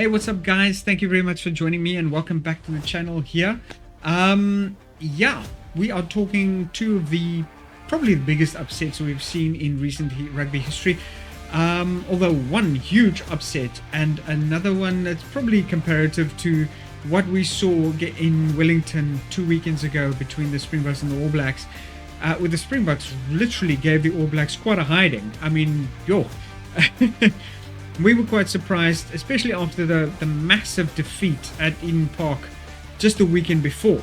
Hey, what's up guys? Thank you very much for joining me and welcome back to the channel here. Yeah, we are talking two of the probably the biggest upsets we've seen in recent rugby history. Although one huge upset and another one that's probably comparative to what we saw in Wellington 2 weekends ago between the Springboks and the All Blacks, where the Springboks literally gave the All Blacks quite a hiding. I mean, yo. We were quite surprised, especially after the massive defeat at Eden Park just the weekend before.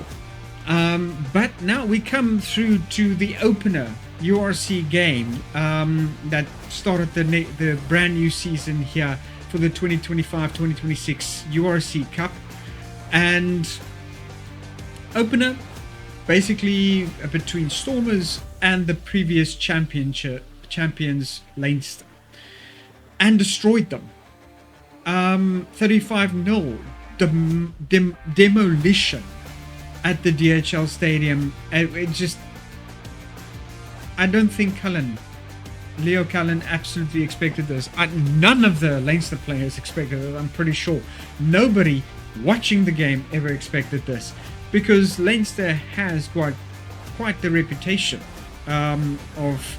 But now we come through to the opener URC game that started the brand new season here for the 2025-2026 URC Cup. And opener basically between Stormers and the previous champions Leinster, and destroyed them. 35-0 demolition at the DHL Stadium. It just, I don't think Leo Cullen absolutely expected this. None of the Leinster players expected it. I'm pretty sure nobody watching the game ever expected this, because Leinster has got quite the reputation of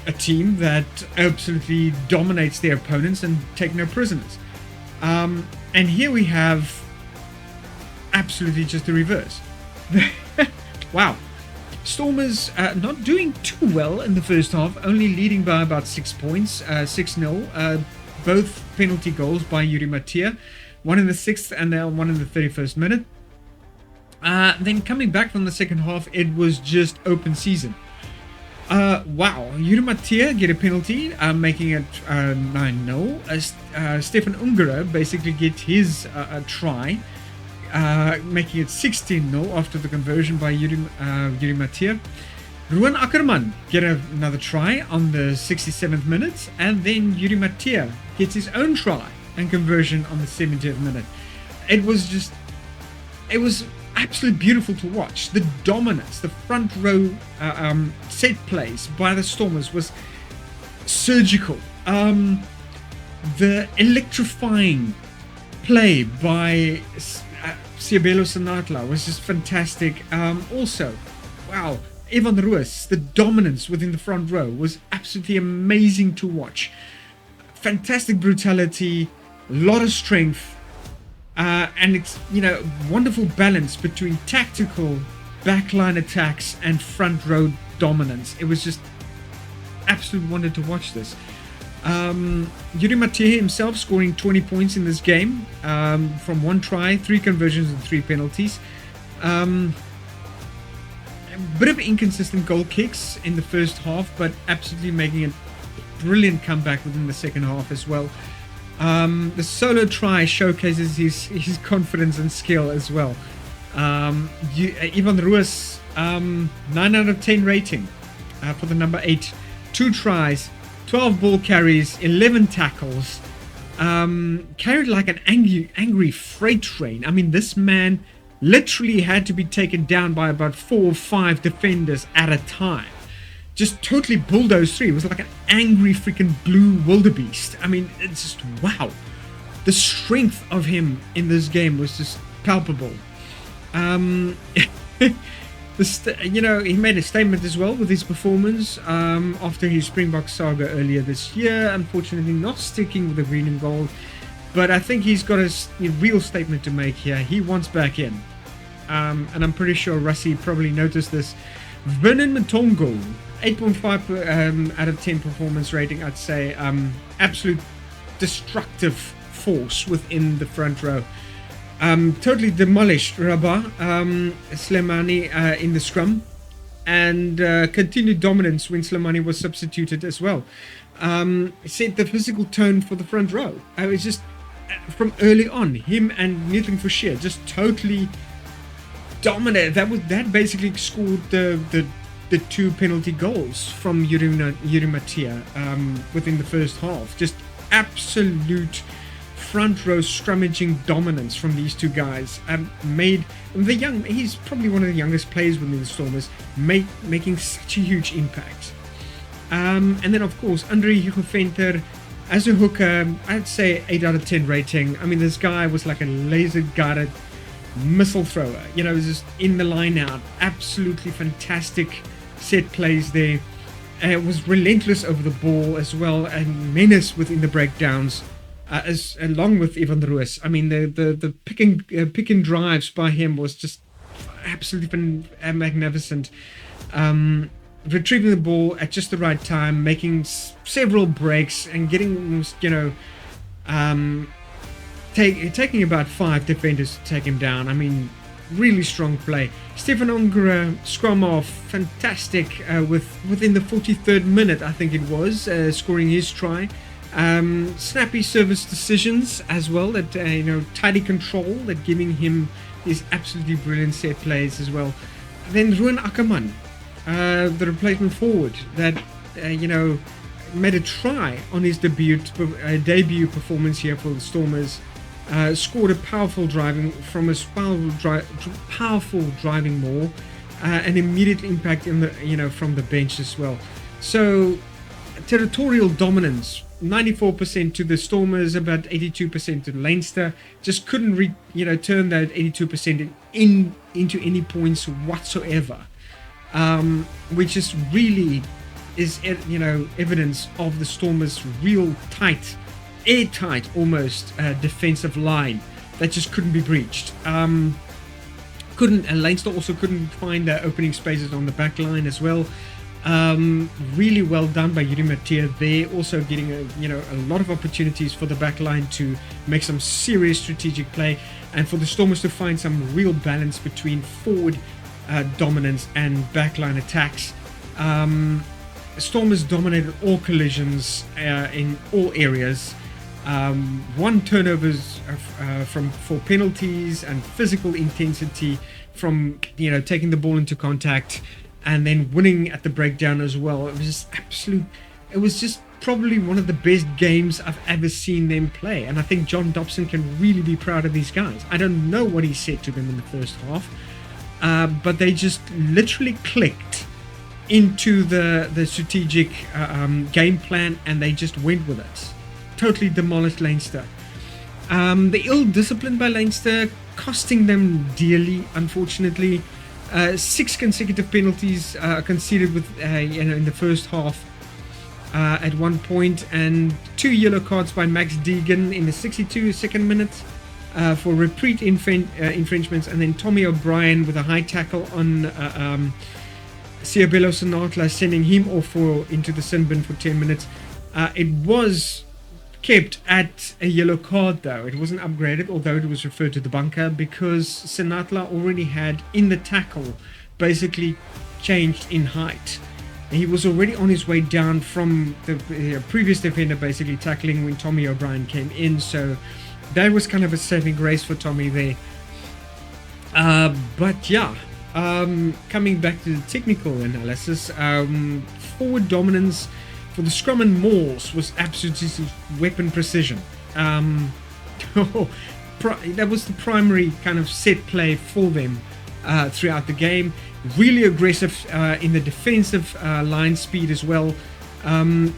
a team that absolutely dominates their opponents and take no prisoners. And here we have absolutely just the reverse. Wow. Stormers not doing too well in the first half, only leading by about 6 points, 6-0. Both penalty goals by Yuri Matia, one in the 6th and then one in the 31st minute. Then coming back from the second half, it was just open season. Wow, Yuri Matia get a penalty, making it 9-0. Stefan Ungara basically get his try, making it 16-0 after the conversion by Yuri Matia. Ruan Ackerman get another try on the 67th minute, and then Yuri Matia gets his own try and conversion on the 70th minute. It was absolutely beautiful to watch. The dominance, the front row set plays by the Stormers was surgical. The electrifying play by Siabelo Sanatla was just fantastic. Also, wow, Evan Roos, the dominance within the front row was absolutely amazing to watch. Fantastic brutality, a lot of strength. And it's, wonderful balance between tactical backline attacks and front row dominance. It was just absolute wonder to watch this. Yuri Matia himself scoring 20 points in this game from 1 try, 3 conversions and 3 penalties. A bit of inconsistent goal kicks in the first half, but absolutely making a brilliant comeback within the second half as well. The solo try showcases his confidence and skill as well. Ivan Roos, 9 out of 10 rating for the number 8. 2 tries, 12 ball carries, 11 tackles. Carried like an angry freight train. I mean, this man literally had to be taken down by about 4 or 5 defenders at a time. Just totally bulldozed through. It was like an angry freaking blue wildebeest. I mean, it's just wow. The strength of him in this game was just palpable. He made a statement as well with his performance after his Springbok saga earlier this year. Unfortunately, not sticking with the green and gold, but I think he's got a real statement to make here. He wants back in, and I'm pretty sure Rassie probably noticed this. Vernon Matongo, 8.5 out of 10 performance rating, I'd say. Absolute destructive force within the front row. Totally demolished Rabah Slimani in the scrum, and continued dominance when Slimani was substituted as well. Set the physical tone for the front row. It was just from early on, him and Nietling Forshire just totally dominated. That basically scored the 2 penalty goals from Yuri Matia within the first half. Just absolute front row scrummaging dominance from these 2 guys. He's probably one of the youngest players within the Stormers, making such a huge impact. And then of course Andre Hugo Venter As a hooker, I'd say 8 out of 10 rating. I mean, this guy was like a laser-guided missile thrower. You know, just in the line out. Absolutely fantastic set plays there. It was relentless over the ball as well, and menace within the breakdowns, along with Ivan Ruiz. I mean, the pick and drives by him was just absolutely magnificent. Retrieving the ball at just the right time, making several breaks, and getting, you know, taking about 5 defenders to take him down. I mean, really strong play. Stefan Ongera, scrum off, fantastic, within the 43rd minute, I think it was, scoring his try. Snappy service decisions as well, that you know, tidy control, that giving him these absolutely brilliant set plays as well. Then Ruan Ackerman, the replacement forward, that you know, made a try on his debut performance here for the Stormers. Scored a powerful driving maul, and immediate impact in the, you know, from the bench as well. So territorial dominance, 94% to the Stormers, about 82% to Leinster. Just couldn't turn that 82% into any points whatsoever, which is really is, you know, evidence of the Stormers' real airtight almost defensive line that just couldn't be breached. Leinster also couldn't find opening spaces on the back line as well. Really well done by Yuri Mattia there, also getting a lot of opportunities for the back line to make some serious strategic play, and for the Stormers to find some real balance between forward dominance and backline attacks. Stormers dominated all collisions in all areas. 1 turnovers for penalties, and physical intensity from, you know, taking the ball into contact and then winning at the breakdown as well. It was just it was just probably one of the best games I've ever seen them play, and I think John Dobson can really be proud of these guys. I don't know what he said to them in the first half, but they just literally clicked into the strategic game plan, and they just went with it. Totally demolished Leinster. The ill discipline by Leinster costing them dearly, unfortunately. 6 consecutive penalties conceded with in the first half at one point, and 2 yellow cards by Max Deegan in the 62nd minute for repeat infringements, and then Tommy O'Brien with a high tackle on Siabelo Sinatla, sending him off into the sin bin for 10 minutes. It was kept at a yellow card though. It wasn't upgraded, although it was referred to the bunker, because Sinatla already had in the tackle basically changed in height. He was already on his way down from the previous defender basically tackling when Tommy O'Brien came in, so that was kind of a saving grace for Tommy there. But yeah, coming back to the technical analysis, forward dominance for the scrum and mauls was absolutely weapon precision. That was the primary kind of set play for them throughout the game. Really aggressive in the defensive line speed as well.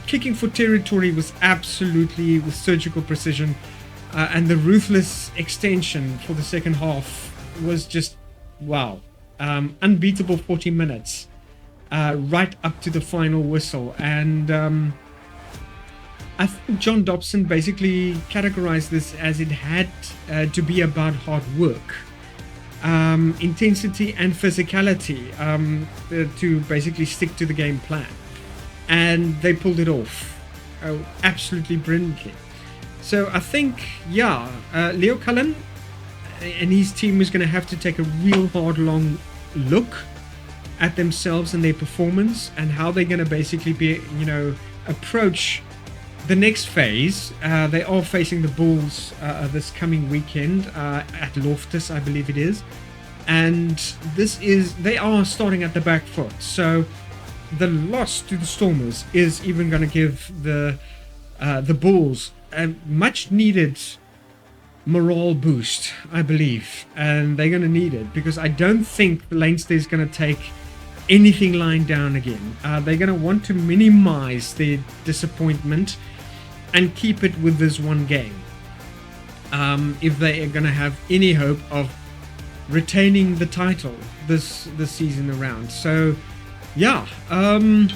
Kicking for territory was absolutely with surgical precision, and the ruthless extension for the second half was just wow. Unbeatable 40 minutes. Right up to the final whistle, and I think John Dobson basically categorized this as it had to be about hard work, intensity and physicality, to basically stick to the game plan, and they pulled it off absolutely brilliantly. So I think, yeah, Leo Cullen and his team is going to have to take a real hard long look at themselves and their performance, and how they're going to basically be, approach the next phase. They are facing the Bulls this coming weekend at Loftus, I believe it is, and they are starting at the back foot. So the loss to the Stormers is even going to give the Bulls a much needed morale boost, I believe, and they're going to need it, because I don't think the Leinster is going to take anything lying down again. They're going to want to minimize their disappointment and keep it with this one game if they are going to have any hope of retaining the title this season around. So yeah, coming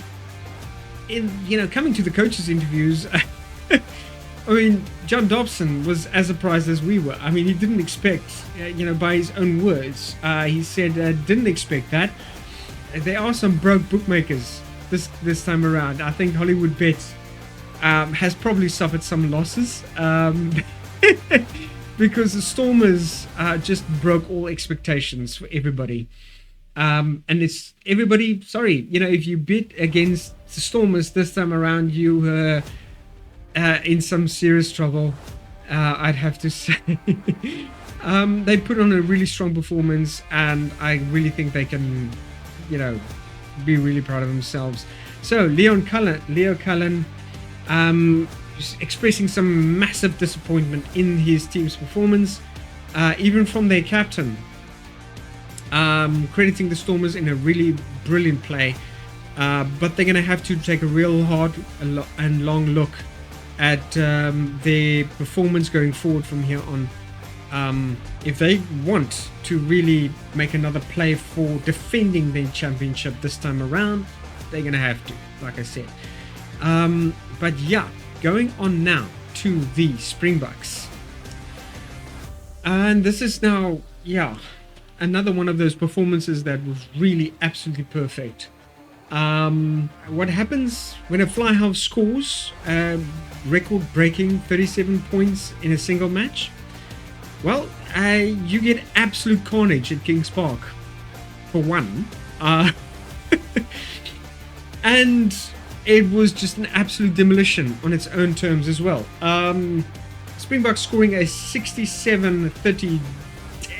to the coaches' interviews, I mean, John Dobson was as surprised as we were. I mean, he didn't expect, by his own words, he said, didn't expect that. There are some broke bookmakers this time around. I think Hollywood Bet has probably suffered some losses because the Stormers just broke all expectations for everybody. And it's everybody, sorry, if you bet against the Stormers this time around, you were in some serious trouble, I'd have to say. They put on a really strong performance, and I really think they can, be really proud of themselves. So Leo Cullen, expressing some massive disappointment in his team's performance, even from their captain, crediting the Stormers in a really brilliant play, but they're going to have to take a real hard and long look at their performance going forward from here on. If they want to really make another play for defending their championship this time around, they're going to have to, like I said. But yeah, going on now to the Springboks. And this is now, another one of those performances that was really absolutely perfect. What happens when a fly half scores record-breaking 37 points in a single match? Well, you get absolute carnage at Kings Park, for one. And it was just an absolute demolition on its own terms as well. Springboks scoring a 67-30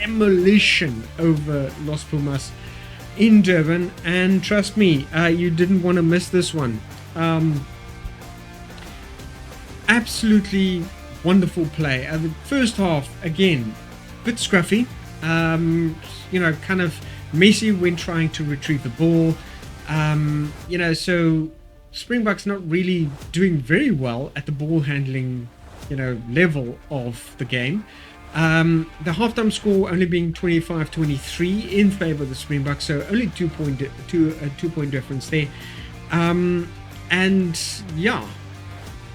demolition over Los Pumas in Durban, and trust me, you didn't want to miss this one. Absolutely wonderful play. The first half, again, bit scruffy, kind of messy when trying to retrieve the ball. So Springboks not really doing very well at the ball handling, level of the game. The halftime score only being 25-23 in favor of the Springboks, so only 2 point difference there. And yeah,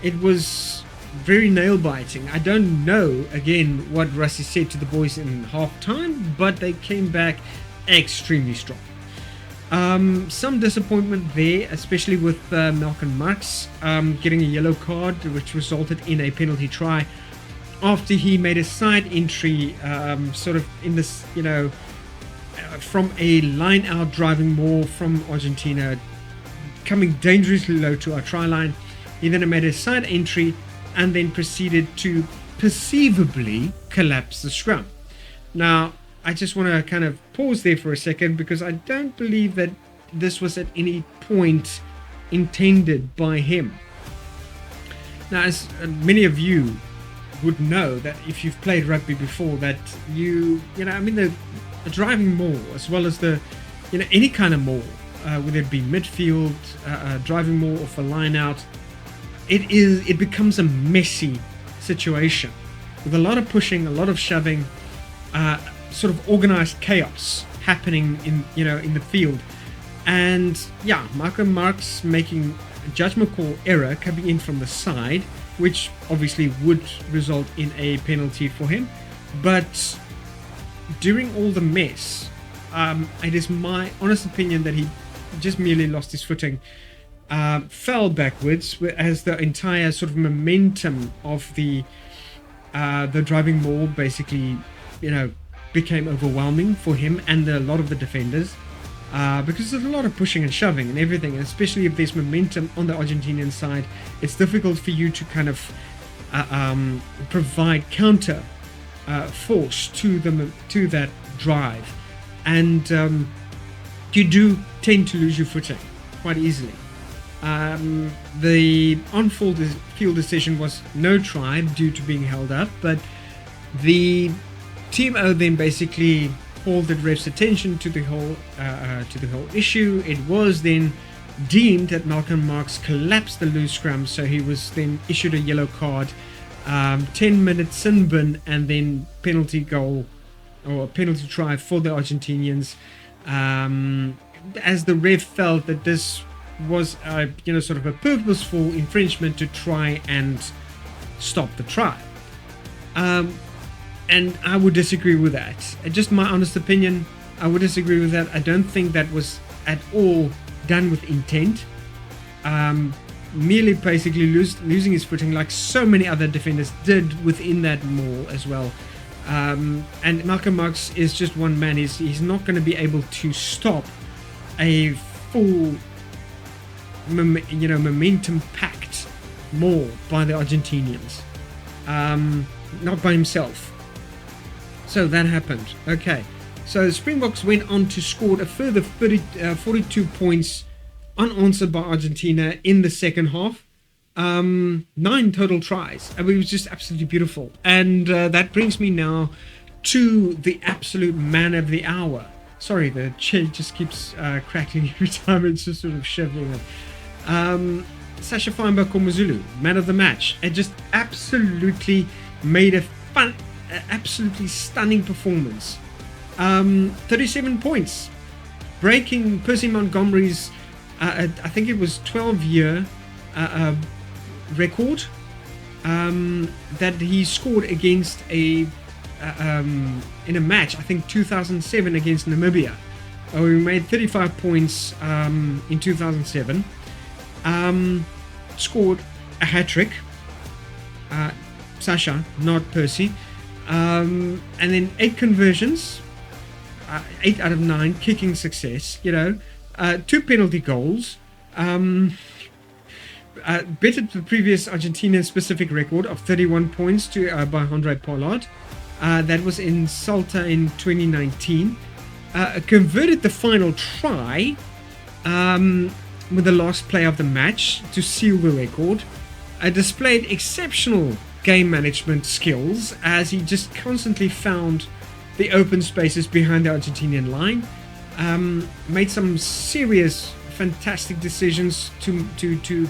it was very nail-biting. I don't know, again, what Rassie said to the boys in halftime, but they came back extremely strong. Some disappointment there, especially with Malcolm Marx getting a yellow card, which resulted in a penalty try after he made a side entry, sort of in this, from a line-out driving maul from Argentina, coming dangerously low to our try line. He then made a side entry and then proceeded to perceivably collapse the scrum. Now, I just want to kind of pause there for a second, because I don't believe that this was at any point intended by him. Now, as many of you would know, that if you've played rugby before, that the driving maul, as well as the, any kind of maul, whether it be midfield, driving maul, or for line out, it becomes a messy situation with a lot of pushing, a lot of shoving, sort of organized chaos happening in the field. And yeah, Malcolm Marx making a judgment call error coming in from the side, which obviously would result in a penalty for him. But during all the mess, it is my honest opinion that he just merely lost his footing, fell backwards as the entire sort of momentum of the driving maul basically, became overwhelming for him and a lot of the defenders, because there's a lot of pushing and shoving and everything, and especially if there's momentum on the Argentinian side, it's difficult for you to kind of provide counter force to that drive, and you do tend to lose your footing quite easily. The on-field decision was no try due to being held up, but the Team O then basically called the ref's attention to the whole issue. It was then deemed that Malcolm Marx collapsed the loose scrum, so he was then issued a yellow card, 10-minute sin bin, and then penalty goal or a penalty try for the Argentinians, as the ref felt that this was sort of a purposeful infringement to try and stop the try. And I would disagree with that. Just my honest opinion, I would disagree with that. I don't think that was at all done with intent. Merely basically losing his footing, like so many other defenders did within that maul as well. And Malcolm Marx is just one man. He's not going to be able to stop a full momentum-packed maul by the Argentinians. Not by himself. So that happened. Okay. So the Springboks went on to score a further 42 points unanswered by Argentina in the second half. 9 total tries. I mean, it was just absolutely beautiful. And that brings me now to the absolute man of the hour. Sorry, the chair just keeps crackling every time. It's just sort of shivering it. Sasha Feinberg Komazulu, man of the match. It just absolutely made a absolutely stunning performance. 37 points, breaking Pervy Montgomery's I think it was 12-year record that he scored against in a match, I think 2007 against Namibia. He made 35 points in 2007, scored a hat-trick, Sasha, not Percy, and then 8 conversions, 8 out of 9 kicking success, 2 penalty goals, bettered the previous Argentinian specific record of 31 points by Andre Pollard. That was in Salta in 2019. Converted the final try with the last play of the match to seal the record. Displayed exceptional game management skills as he just constantly found the open spaces behind the Argentinian line. Made some serious, fantastic decisions to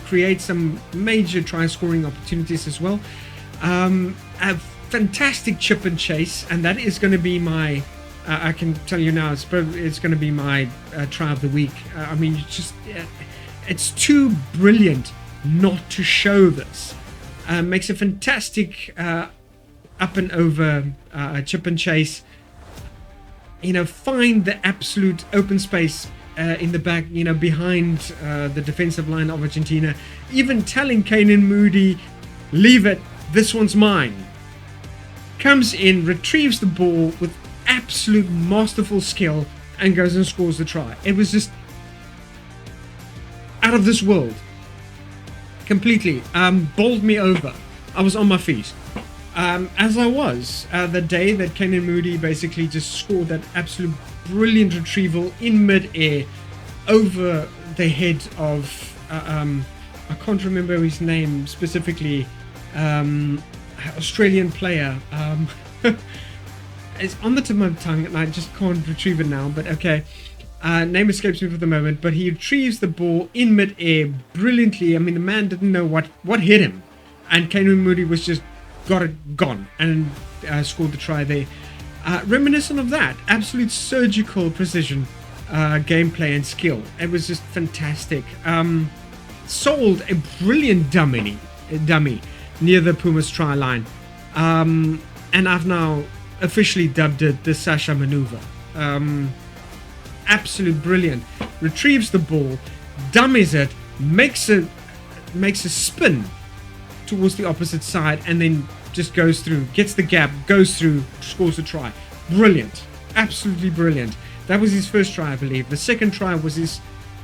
create some major try-scoring opportunities as well. A fantastic chip and chase, and that is going to be my. I can tell you now, it's going to be my try of the week. I mean, it's too brilliant not to show this. Makes a fantastic up and over chip and chase. Find the absolute open space in the back, behind the defensive line of Argentina. Even telling Kanan Moody, leave it, this one's mine. Comes in, retrieves the ball with absolute masterful skill, and goes and scores the try. It was just out of this world. Completely. Bowled me over. I was on my feet. As I was the day that Kanan Moody basically just scored that absolute brilliant retrieval in mid-air over the head of I can't remember his name specifically, Australian player. It's on the tip of my tongue and I just can't retrieve it now, but okay. Name escapes me for the moment, but he retrieves the ball in mid-air brilliantly. I mean, the man didn't know what hit him, and Kanan Moody was just got it gone and scored the try there. Reminiscent of that, absolute surgical precision, gameplay and skill. It was just fantastic. Sold a brilliant dummy near the Pumas try line, and I've now officially dubbed it the Sasha maneuver. Absolute brilliant. Retrieves the ball, dummies it, makes a spin towards the opposite side, and then just goes through, gets the gap, goes through, scores a try. Brilliant. Absolutely brilliant. That was his first try, I believe. The second try was his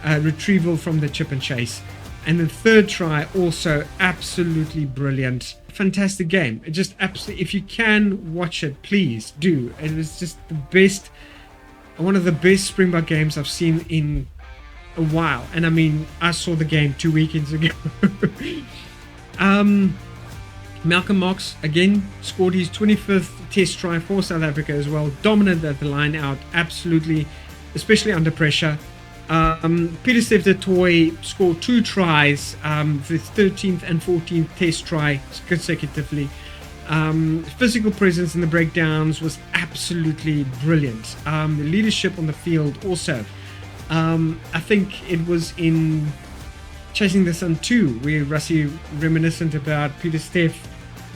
retrieval from the chip and chase. And the third try also absolutely brilliant. Fantastic game. It just absolutely, if you can watch it, please do. It was just the best, one of the best Springbok games I've seen in a while. And I mean, I saw the game 2 weekends ago. Malcolm Marx again scored his 25th test try for South Africa as well. Dominant at the line out, absolutely, especially under pressure. Pieter-Steph du Toit scored 2 tries, the 13th and 14th test try consecutively. Physical presence in the breakdowns was absolutely brilliant. The leadership on the field also. I think it was in Chasing the Sun 2 where Rassie reminiscent about Pieter-Steph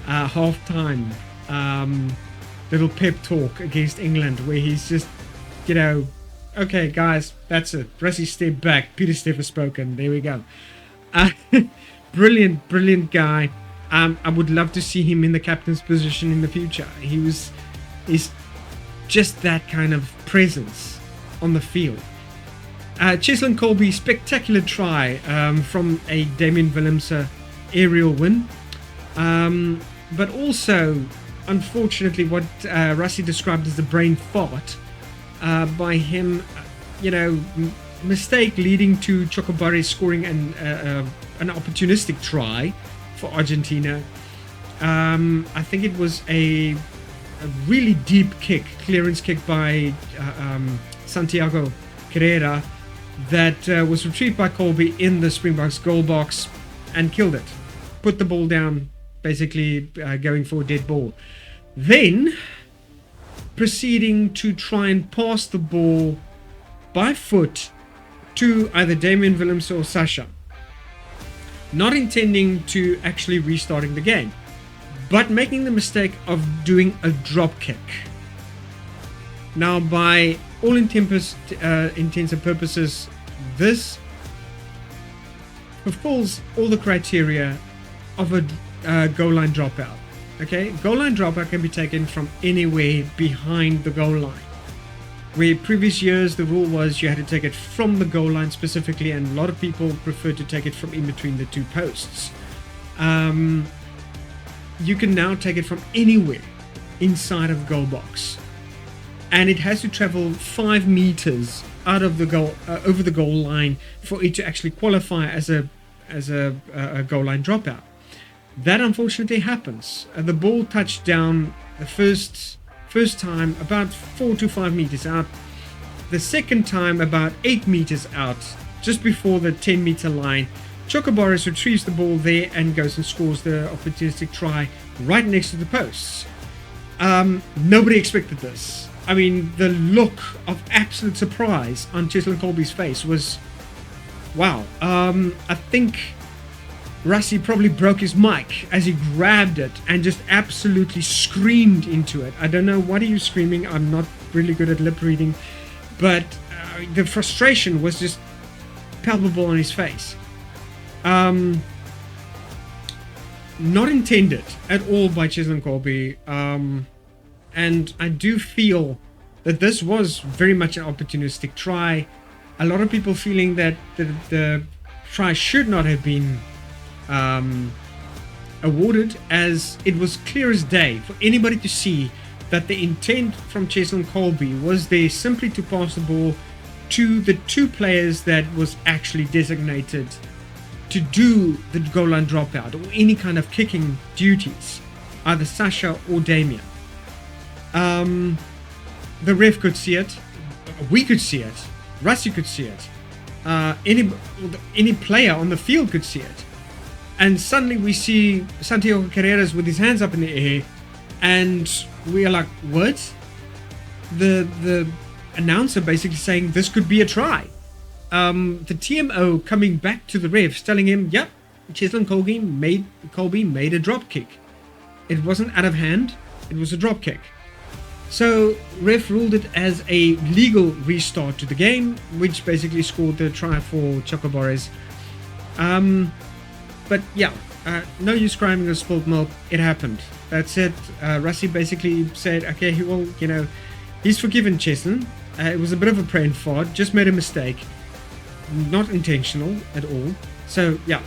halftime little pep talk against England, where he's just, okay guys, that's it, Rassie step back, Pieter-Steph has spoken, there we go. Brilliant guy. I would love to see him in the captain's position in the future. He's just that kind of presence on the field. Cheslin Colby, spectacular try from a Damian Willemse aerial win. But also, unfortunately, what Rassie described as the brain fart by him, mistake leading to Chocobare scoring an opportunistic try for Argentina. I think it was a really deep clearance kick by Santiago Carrera that was retrieved by Colby in the Springboks goal box and killed it. Put the ball down, basically going for a dead ball. Then proceeding to try and pass the ball by foot to either Damian Willemse or Sasha. Not intending to actually restarting the game, but making the mistake of doing a drop kick. Now, by all intents and purposes, this fulfills all the criteria of a goal line dropout. Okay, goal line dropout can be taken from anywhere behind the goal line. Where previous years the rule was you had to take it from the goal line specifically, and a lot of people prefer to take it from in between the 2 posts. You can now take it from anywhere inside of the goal box, and it has to travel 5 meters out of the goal over the goal line for it to actually qualify as a goal line dropout. That unfortunately happens. The ball touched down the first time about 4 to 5 meters out, the second time about 8 meters out, just before the 10-meter line. Chocobaris retrieves the ball there and goes and scores the opportunistic try right next to the posts. Nobody expected this. I mean, the look of absolute surprise on Cheslin Colby's face was, wow. I think Rassie probably broke his mic as he grabbed it and just absolutely screamed into it. I don't know what are you screaming. I'm not really good at lip reading, but the frustration was just palpable on his face. Not intended at all by Cheslin Colby, and I do feel that this was very much an opportunistic try. A lot of people feeling that the try should not have been awarded, as it was clear as day for anybody to see that the intent from Cheslin Colby was there simply to pass the ball to the 2 players that was actually designated to do the goal line dropout or any kind of kicking duties, either Sasha or Damien. The ref could see it, we could see it, Rassie could see it, any player on the field could see it. And suddenly we see Santiago Carreras with his hands up in the air, and we are like, what? The announcer basically saying this could be a try. The TMO coming back to the refs telling him, yep, Cheslin Colby made a drop kick. It wasn't out of hand, it was a drop kick. So ref ruled it as a legal restart to the game, which basically scored the try for Chocobares. But yeah, no use crying over spilled milk. It happened. That's it. Rassie basically said, okay, he's forgiven Cheslin. It was a bit of a brain fart, just made a mistake. Not intentional at all. So yeah,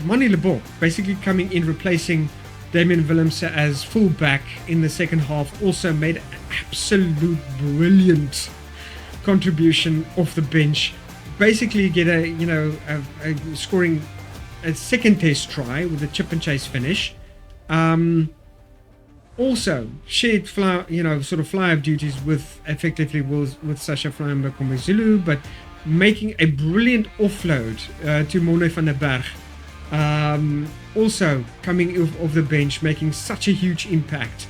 Moni Lebon basically coming in, replacing Damian Willemse as fullback in the second half, also made an absolute brilliant contribution off the bench. Basically get scoring a second test try with a chip and chase finish. Also shared fly, sort of fly-up duties with effectively with Sasha Flying-Zulu, but making a brilliant offload to Morne van der Berg. Also coming off the bench, making such a huge impact.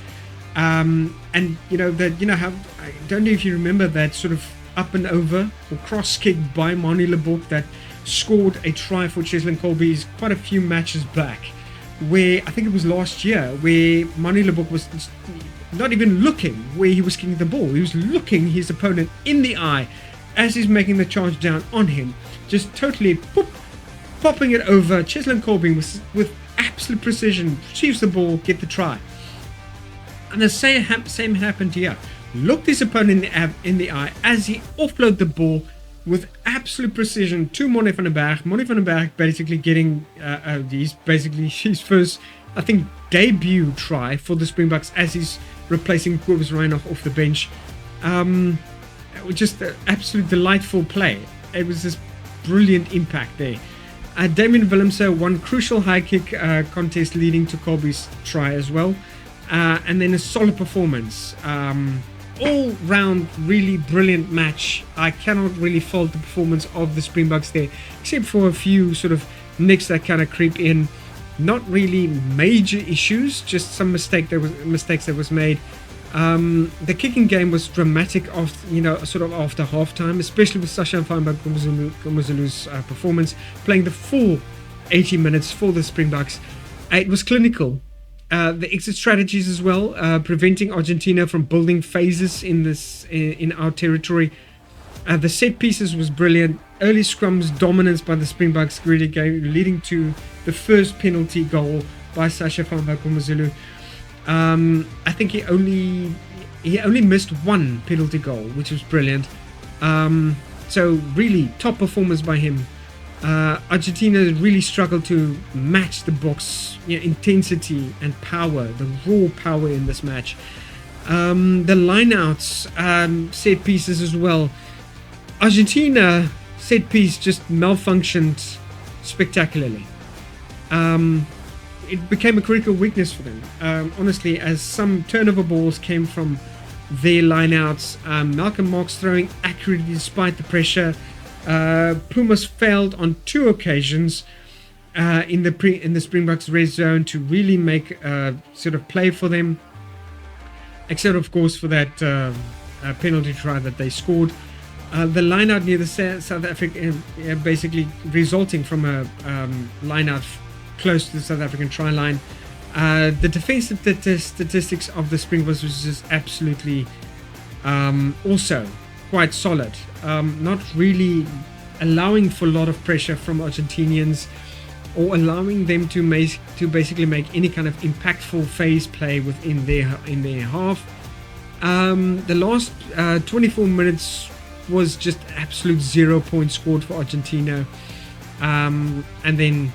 And how, I don't know if you remember that sort of up and over or cross kick by Manie Leboeck that scored a try for Cheslin Colby's quite a few matches back, where I think it was last year, where Manie Leboeck was not even looking where he was kicking the ball. He was looking his opponent in the eye as he's making the charge down on him, just totally popping it over. Cheslin Colby with absolute precision retrieves the ball, get the try. And the same happened here. Looked his opponent in the eye as he offloaded the ball with absolute precision to Morne van der Berg. Morne van der Berg basically getting his first, I think, debut try for the Springboks as he's replacing Kobus Reinach off the bench. Just an absolute delightful play. It was this brilliant impact there. Damien Willemse won crucial high kick contest leading to Colby's try as well. And then a solid performance. All round really brilliant match. I cannot really fault the performance of the Springboks there, except for a few sort of nicks that kind of creep in. Not really major issues, just some mistakes that was made. The kicking game was dramatic sort of after halftime, especially with Sasha Flying-Zulu's performance, playing the full 80 minutes for the Springboks. It was clinical. The exit strategies as well, preventing Argentina from building phases in our territory. The set pieces was brilliant. Early scrums dominance by the Springboks really leading to the first penalty goal by Sasha Flying-Zulu. I think he only missed one penalty goal, which was brilliant. So really top performance by him. Argentina really struggled to match the Boks intensity and power, the raw power in this match. The lineouts, set pieces as well. Argentina set piece just malfunctioned spectacularly. It became a critical weakness for them, honestly, as some turnover balls came from their lineouts. Malcolm Marx throwing accurately despite the pressure. Pumas failed on 2 occasions in the Springboks red zone to really make sort of play for them, except of course for that penalty try that they scored. The lineout near the South Africa, basically resulting from a lineout close to the South African try line. The defensive statistics of the Springboks was just absolutely also quite solid. Not really allowing for a lot of pressure from Argentinians, or allowing them to basically make any kind of impactful phase play within their half. The last 24 minutes was just absolute 0 points scored for Argentina, and then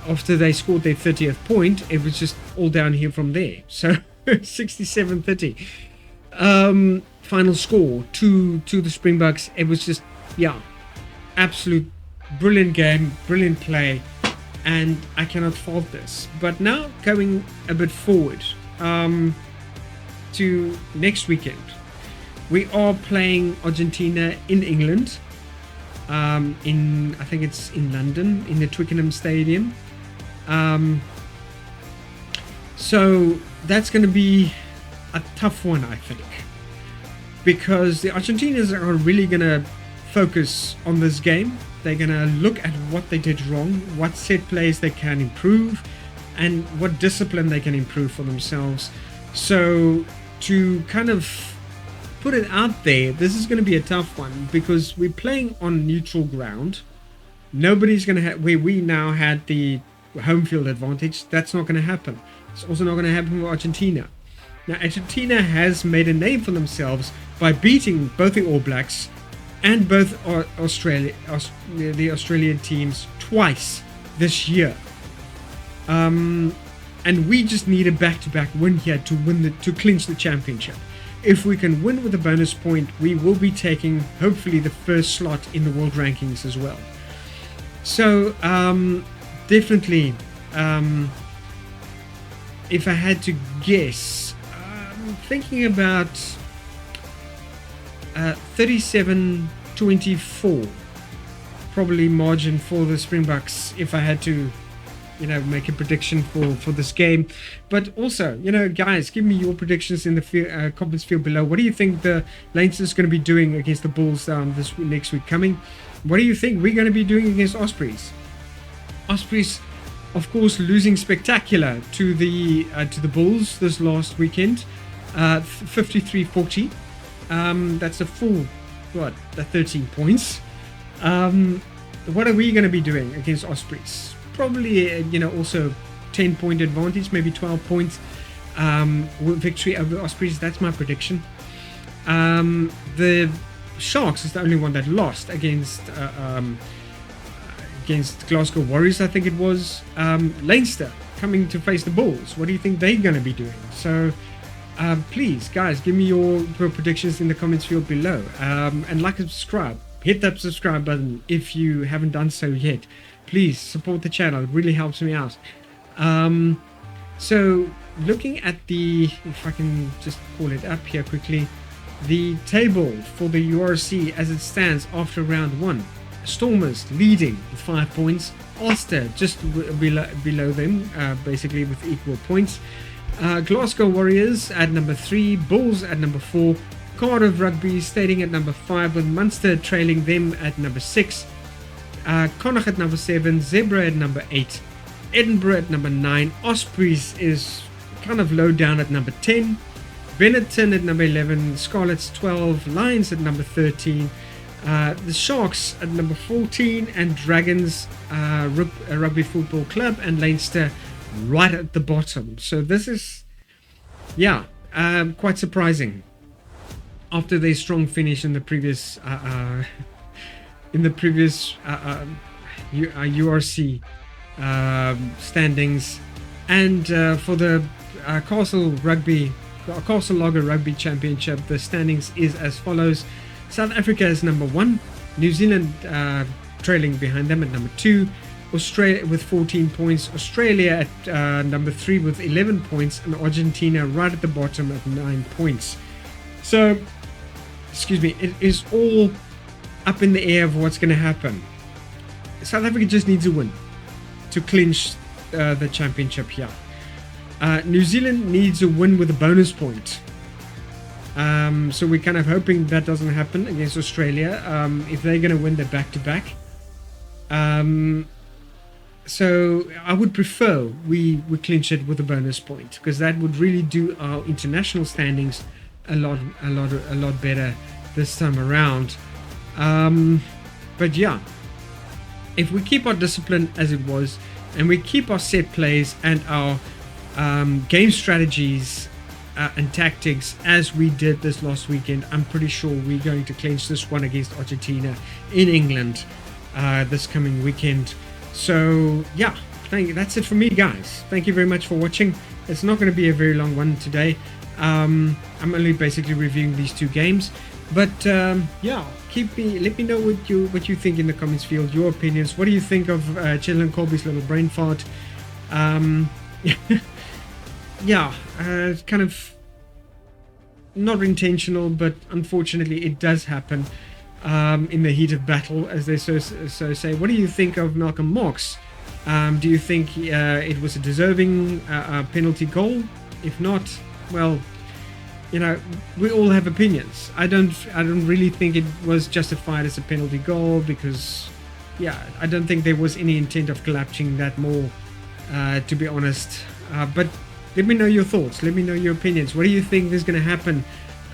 after they scored their 30th point, it was just all downhill from there. So 67-30 final score to the Springboks. It was just absolute brilliant game, brilliant play, and I cannot fault this. But now going a bit forward to next weekend, we are playing Argentina in England, I think it's in London, in the Twickenham Stadium. So that's going to be a tough one, I think, because the Argentinians are really going to focus on this game. They're going to look at what they did wrong, what set plays they can improve, and what discipline they can improve for themselves. So to kind of put it out there, this is going to be a tough one, because we're playing on neutral ground. Nobody's going to have, where we now had the home field advantage, that's not going to happen. It's also not going to happen with Argentina. Now, Argentina has made a name for themselves by beating both the All Blacks and both the Australian teams twice this year. And we just need a back-to-back win here to clinch the championship. If we can win with a bonus point, we will be taking hopefully the first slot in the world rankings as well. So definitely if I had to guess, I'm thinking about 37-24, probably margin for the Springboks if I had to, make a prediction for this game. But also, guys, give me your predictions in the comments field below. What do you think the Leinster is going to be doing against the Bulls this next week coming? What do you think we're going to be doing against Ospreys? Ospreys, of course, losing spectacular to the Bulls this last weekend, 53-40. That's a full 13 points. What are we going to be doing against Ospreys? Probably, also 10-point advantage, maybe 12 points. Victory over Ospreys. That's my prediction. The Sharks is the only one that lost against Glasgow Warriors, I think it was. Leinster coming to face the Bulls. What do you think they're going to be doing? So please, guys, give me your predictions in the comments field below. And like and subscribe. Hit that subscribe button if you haven't done so yet. Please support the channel. It really helps me out. So looking at if I can just pull it up here quickly, the table for the URC as it stands after round 1. Stormers leading with 5 points. Ulster just below them, basically with equal points. Glasgow Warriors at number 3, Bulls at number 4, Cardiff Rugby staying at number 5 with Munster trailing them at number 6, Connacht at number 7, Zebra at number 8, Edinburgh at number 9, Ospreys is kind of low down at number 10, Benetton at number 11, Scarlets 12, Lions at number 13, the Sharks at number 14, and Dragons Rugby Football Club and Leinster right at the bottom. So this is, quite surprising after their strong finish in the previous URC standings, and for the Castle Lager Rugby Championship, the standings is as follows. South Africa is number 1, New Zealand trailing behind them at number 2, Australia with 14 points, Australia at number 3 with 11 points, and Argentina right at the bottom at 9 points. So, excuse me, it is all up in the air of what's going to happen. South Africa just needs a win to clinch the championship here. New Zealand needs a win with a bonus point. So we're kind of hoping that doesn't happen against Australia. If they're going to win, they're back-to-back. So I would prefer we clinch it with a bonus point, because that would really do our international standings a lot better this time around. But yeah, if we keep our discipline as it was, and we keep our set plays and our game strategies and tactics as we did this last weekend, I'm pretty sure we're going to clinch this one against Argentina in England this coming weekend. So yeah, that's it for me, guys. Thank you very much for watching. It's not going to be a very long one today. I'm only basically reviewing these 2 games, but yeah, let me know what you think in the comments field, your opinions. What do you think of Chetland Colby's little brain fart? Yeah, it's kind of not intentional, but unfortunately it does happen in the heat of battle, as they so say. What do you think of Malcolm Marx? Do you think it was a deserving penalty goal? If not, well, we all have opinions. I don't really think it was justified as a penalty goal, because I don't think there was any intent of collapsing that more, to be honest. But let me know your thoughts. Let me know your opinions. What do you think is going to happen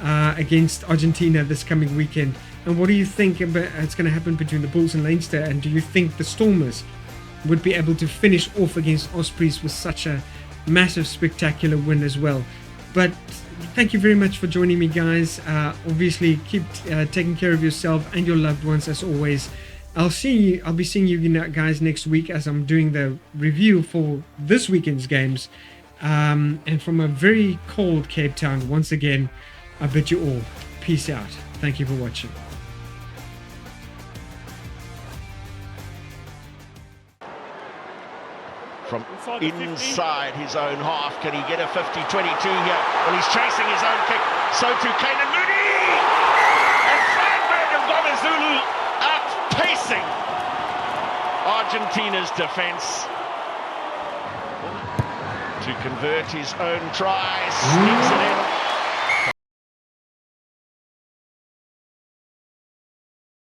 against Argentina this coming weekend? And what do you think it's going to happen between the Bulls and Leinster? And do you think the Stormers would be able to finish off against Ospreys with such a massive, spectacular win as well? But thank you very much for joining me, guys. Obviously, keep taking care of yourself and your loved ones as always. I'll be seeing you guys next week as I'm doing the review for this weekend's games. And from a very cold Cape Town, once again, I bid you all peace out. Thank you for watching. from inside his own half. Can he get a 50-22 here? Well, he's chasing his own kick. So too Kane Mooney! And Freiburg of Gomezulu outpacing Argentina's defence to convert his own try. Sneaks it in.